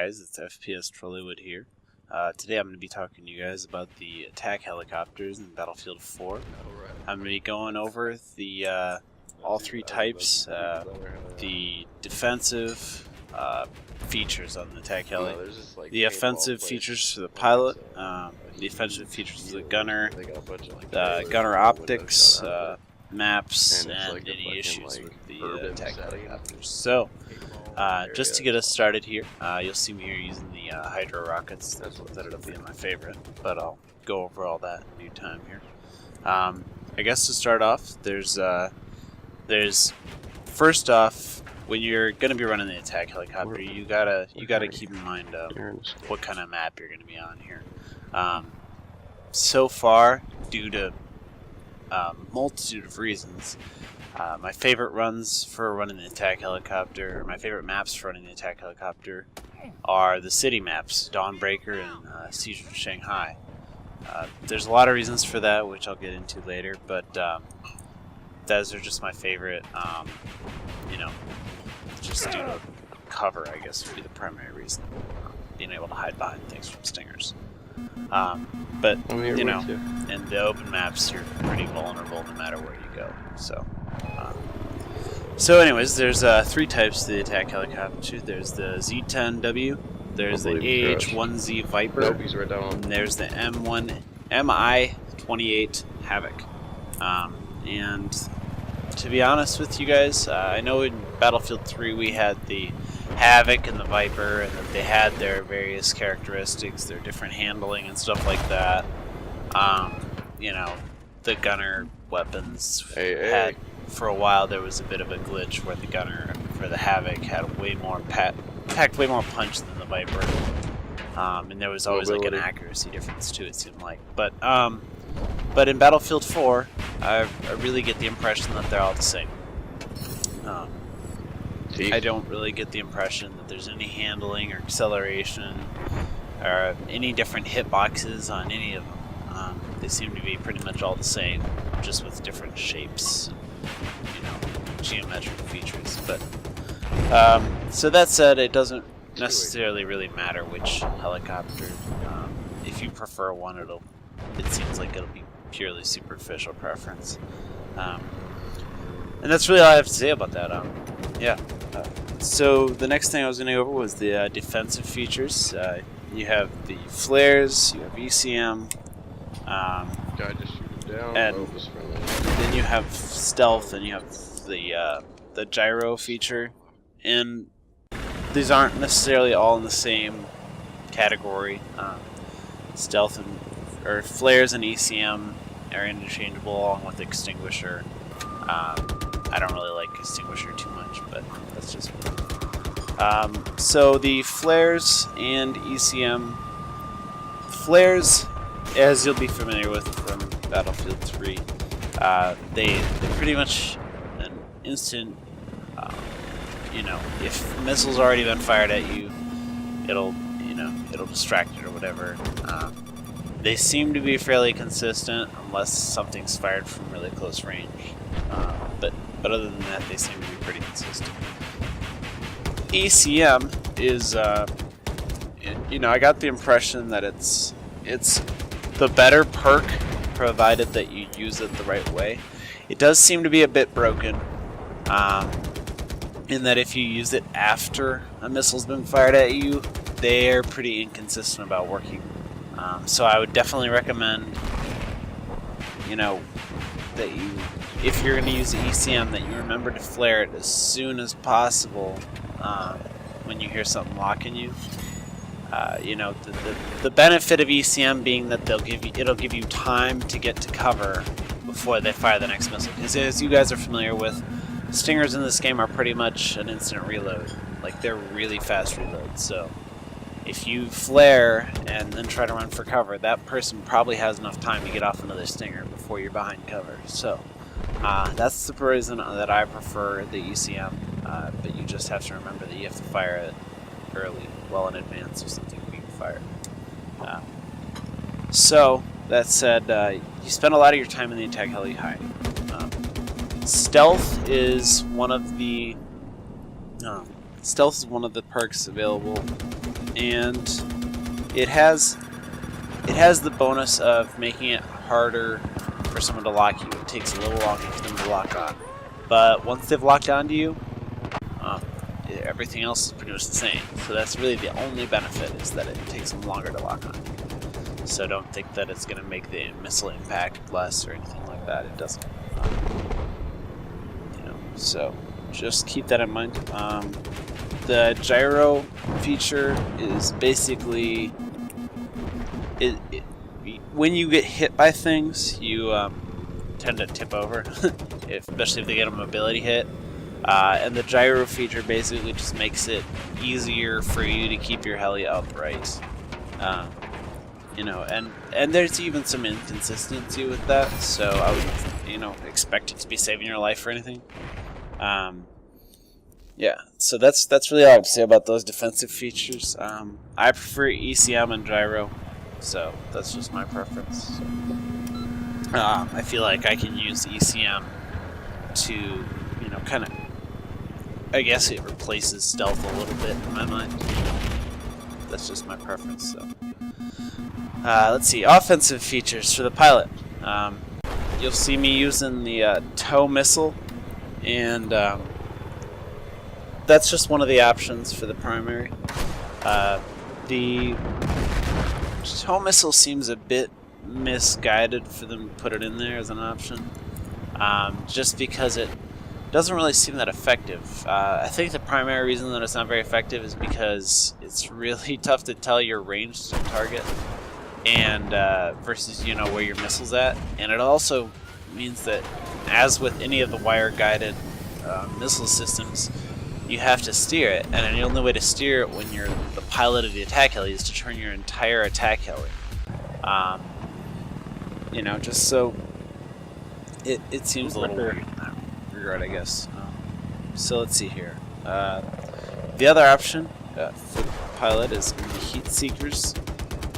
guys, it's FPS Trollywood here. Today I'm going to be talking to you guys about the attack helicopters in Battlefield 4. I'm going to be going over the all three types, the defensive featers on the attack heli, the offensive features for the pilot, the offensive features of the gunner optics, maps, and any issues with the attack helicopters. So, just to get us started here, you'll see me here using the Hydro rockets. That'll be my favorite, but I'll go over all that in due time here. I guess to start off, there's first off, when you're going to be running the attack helicopter, you gotta keep in mind what kind of map you're going to be on here. So far, due to multitude of reasons, my favorite runs for running the attack helicopter, or my favorite maps for running the attack helicopter, are the city maps, Dawnbreaker and Siege of Shanghai. There's a lot of reasons for that, which I'll get into later, but those are just my favorite. Just due to cover, I guess, would be the primary reason. Being able to hide behind things from stingers. But, you know, in the open maps, you're pretty vulnerable no matter where you go. So anyways, there's three types of the attack helicopter. There's the Z-10W, there's the AH-1Z Viper, and there's the Mi-28 Havoc. And to be honest with you guys, I know in Battlefield 3 we had the Havoc and the Viper, and that they had their various characteristics, their different handling and stuff like that. You know, the gunner weapons had, for a while there was a bit of a glitch where the gunner for the Havoc had way more packed way more punch than the Viper, and there was always like an accuracy difference too, it seemed like. But in Battlefield 4, I really get the impression that they're all the same. I don't really get the impression that there's any handling or acceleration or any different hitboxes on any of them. They seem to be pretty much all the same, just with different shapes, you know, geometric features. But so that said, it doesn't necessarily really matter which helicopter. If you prefer one, it seems like it'll be purely superficial preference. And that's really all I have to say about that. So the next thing I was going to go over was the defensive features. You have the flares, you have ECM, and then you have stealth, and you have the gyro feature. And these aren't necessarily all in the same category. Stealth or flares and ECM are interchangeable along with extinguisher. I don't really like extinguisher too much, but that's just me. So the flares and ECM, flares, as you'll be familiar with from Battlefield 3, they're pretty much an instant. You know, if missiles already been fired at you, it'll distract it or whatever. They seem to be fairly consistent unless something's fired from really close range. But other than that, they seem to be pretty consistent. ECM is, I got the impression that it's the better perk, provided that you use it the right way. It does seem to be a bit broken, in that if you use it after a missile's been fired at you, they're pretty inconsistent about working. So I would definitely recommend, that if you're going to use the ECM, that you remember to flare it as soon as possible when you hear something locking you. The benefit of ECM being that it'll give you time to get to cover before they fire the next missile. Because as you guys are familiar with, stingers in this game are pretty much an instant reload. Like, they're really fast reloads. So if you flare and then try to run for cover, that person probably has enough time to get off another stinger before you're behind cover. So that's the reason that I prefer the ECM, but you just have to remember that you have to fire it early, well in advance of something being fired. So that said, you spend a lot of your time in the attack heli hiding. Stealth is one of the perks available and it has the bonus of making it harder for someone to lock you. It takes a little longer for them to lock on, but once they've locked onto you, everything else is pretty much the same. So that's really the only benefit, is that it takes them longer to lock on. So don't think that it's going to make the missile impact less or anything like that. It doesn't. So just keep that in mind. The gyro feature is basically when you get hit by things, you tend to tip over, especially if they get a mobility hit. And the gyro feature basically just makes it easier for you to keep your heli upright. And there's even some inconsistency with that, so I would, expect it to be saving your life or anything. Yeah, so that's really all I have to say about those defensive features. I prefer ECM and gyro, so that's just my preference. I feel like I can use ECM to, kind of, I guess it replaces stealth a little bit in my mind. That's just my preference. So, let's see, offensive features for the pilot. You'll see me using the tow missile, and that's just one of the options for the primary. The tow missile seems a bit misguided for them to put it in there as an option, just because it doesn't really seem that effective. I think the primary reason that it's not very effective is because it's really tough to tell your range to target, and versus where your missile's at, and it also means that, as with any of the wire-guided missile systems, you have to steer it, and the only way to steer it when you're the pilot of the attack heli is to turn your entire attack heli. Just so it seems a little weird in that regard, I guess. So let's see here. The other option for the pilot is the heat seekers,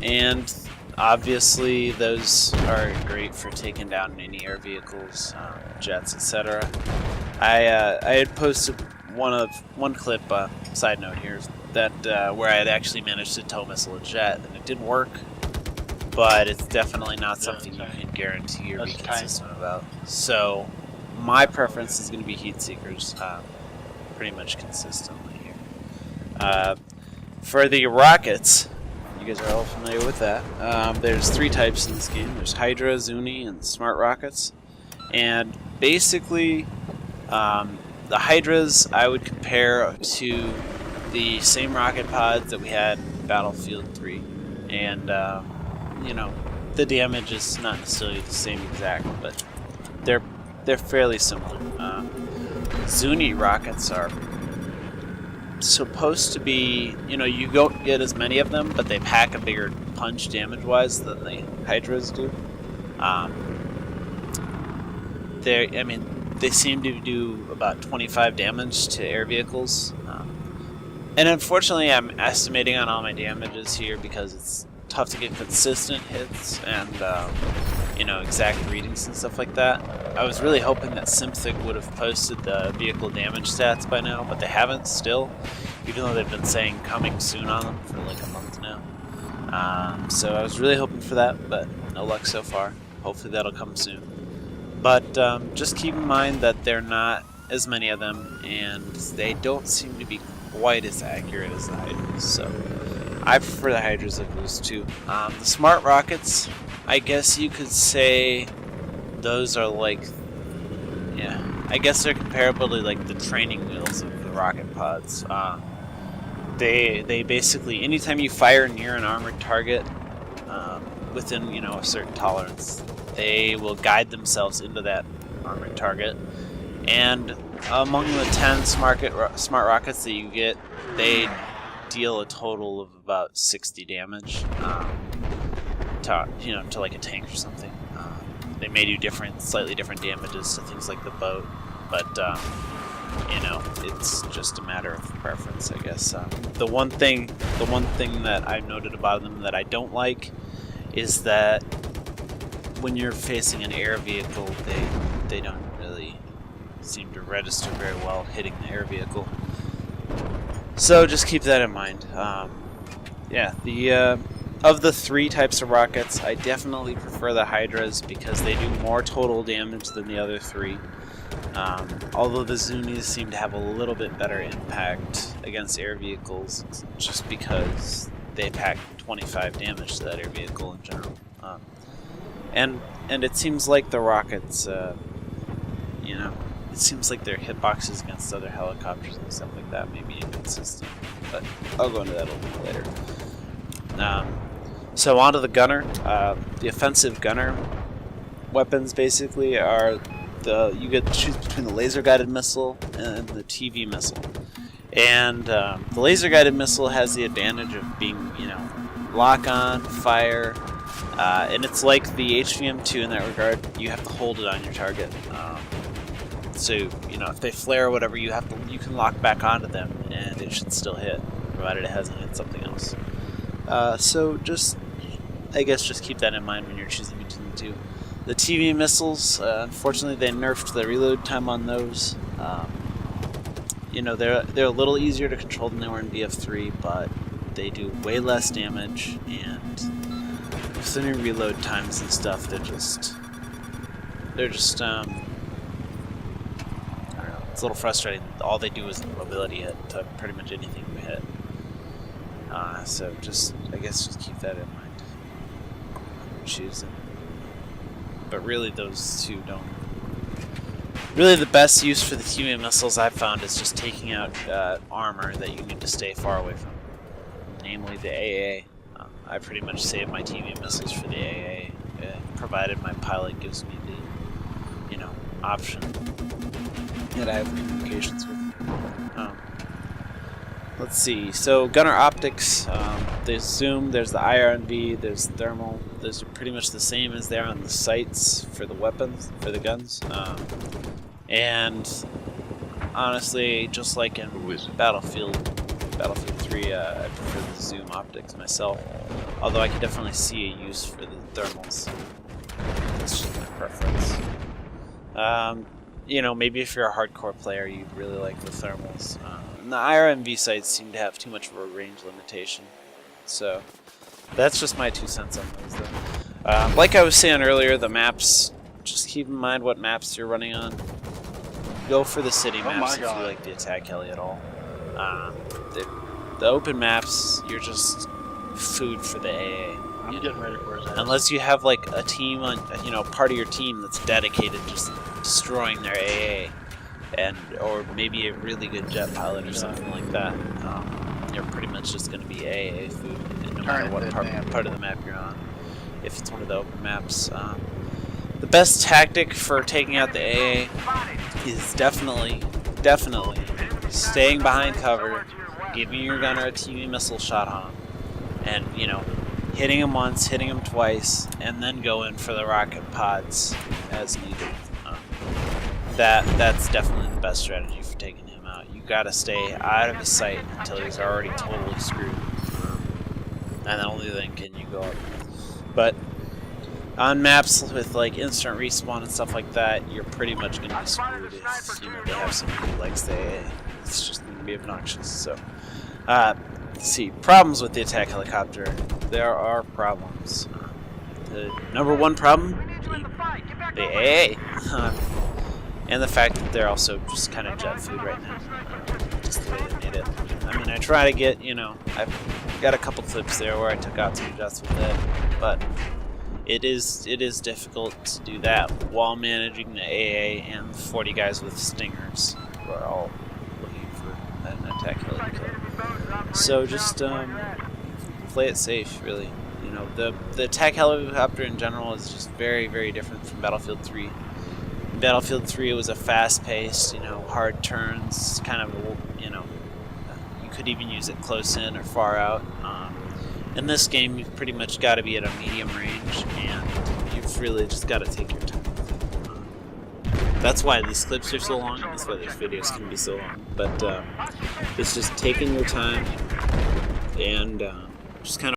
and obviously those are great for taking down any air vehicles, jets, etc. I had posted one clip, side note here, that where I had actually managed to tow missile a jet, and it did work, but it's definitely not something you can guarantee or be consistent about. So my preference is going to be heat seekers, pretty much consistently here. For the rockets, you guys are all familiar with that. There's three types in this game. There's Hydra, Zuni, and Smart Rockets. And basically, the Hydras I would compare to the same rocket pods that we had in Battlefield 3. And, the damage is not necessarily the same exact, but they're fairly similar. Zuni rockets are supposed to be, you don't get as many of them, but they pack a bigger punch damage-wise than the Hydras do. They seem to do about 25 damage to air vehicles. And unfortunately, I'm estimating on all my damages here because it's tough to get consistent hits and, exact readings and stuff like that. I was really hoping that Simthic would have posted the vehicle damage stats by now, but they haven't still, even though they've been saying coming soon on them for like a month now. So I was really hoping for that, but no luck so far. Hopefully that'll come soon. But just keep in mind that there are not as many of them, and they don't seem to be quite as accurate as the Hydras. So I prefer the Hydras of those two. The Smart Rockets, I guess you could say those are like, I guess they're comparable to like the training wheels of the rocket pods. They basically, anytime you fire near an armored target within a certain tolerance, they will guide themselves into that armored target. And among the 10 smart rockets that you get, they deal a total of about 60 damage to like a tank or something. They may do slightly different damages to things like the boat, but it's just a matter of preference, I guess. The one thing that I've noted about them that I don't like is that when you're facing an air vehicle, they don't really seem to register very well hitting the air vehicle. So just keep that in mind. yeah, the of the 3 types of rockets, I definitely prefer the Hydras because they do more total damage than the other 3. Although the Zunis seem to have a little bit better impact against air vehicles, just because they pack 25 damage to that air vehicle in general. And it seems like the rockets, you know, it seems like their hitboxes against other helicopters and stuff like that may be inconsistent. But I'll go into that a little bit later. So onto the gunner. The offensive gunner weapons basically are you get to choose between the laser-guided missile and the TV missile. And the laser-guided missile has the advantage of being, you know, lock on, fire, and it's like the HVM2 in that regard. You have to hold it on your target. So, you know, if they flare or whatever, you can lock back onto them, and it should still hit, provided it hasn't hit something else. So I guess just keep that in mind when you're choosing between the 2. The TV missiles, unfortunately, they nerfed the reload time on those. You know, they're a little easier to control than they were in BF3, but they do way less damage, and with the new reload times and stuff, they're just I don't know, it's a little frustrating. All they do is a mobility hit to pretty much anything you hit. So I guess just keep that in mind. Choose it. But really, those 2 don't. Really, the best use for the TV missiles I've found is just taking out armor that you need to stay far away from, namely the AA. I pretty much save my TV missiles for the AA, provided my pilot gives me the, you know, option that I have communications with. Let's see. So gunner optics. There's zoom. There's the IR&V. There's thermal. Those are pretty much the same as they are on the sights for the weapons, for the guns. And honestly, just like in Battlefield 3, I prefer the zoom optics myself. Although I can definitely see a use for the thermals. That's just my preference. You know, maybe if you're a hardcore player, you'd really like the thermals. And the IR&V sights seem to have too much of a range limitation. So that's just my 2 cents on those, though. Like I was saying earlier, the maps, just keep in mind what maps you're running on. Go for the city maps if you like the attack heli at all. The open maps, you're just food for the AA. I'm getting ready for his ass. Unless you have like a team on, you know, part of your team that's dedicated just destroying their AA, or maybe a really good jet pilot or something like that. You're pretty much just going to be AA food, no matter what part of the map you're on. If it's one of the open maps, the best tactic for taking out the AA is definitely staying behind cover, giving your gunner a TV missile shot on him, and, you know, hitting him once, hitting him twice, and then go in for the rocket pods as needed. That's definitely the best strategy for taking him out. You gotta stay out of his sight until he's already totally screwed, and then only then can you go up. But on maps with like instant respawn and stuff like that, you're pretty much gonna be screwed if, you know, they have somebody who likes the AA. It's just gonna be obnoxious. So, let's see, problems with the attack helicopter. There are problems. The number 1 problem, the AA. And the fact that they're also just kind of jet food right now. Just the way they made it. I mean, I try to get, you know, I've got a couple clips there where I took out some jets with it, but it is difficult to do that while managing the AA and the 40 guys with stingers who are all looking for an attack helicopter. So just play it safe, really. You know, the attack helicopter in general is just very, very different from Battlefield 3. In Battlefield 3, it was a fast-paced, you know, hard turns, kind of, you know, you could even use it close in or far out. In this game, you've pretty much got to be at a medium range, and you've really just got to take your time. That's why these clips are so long, that's why these videos can be so long. But it's just taking your time and just kind of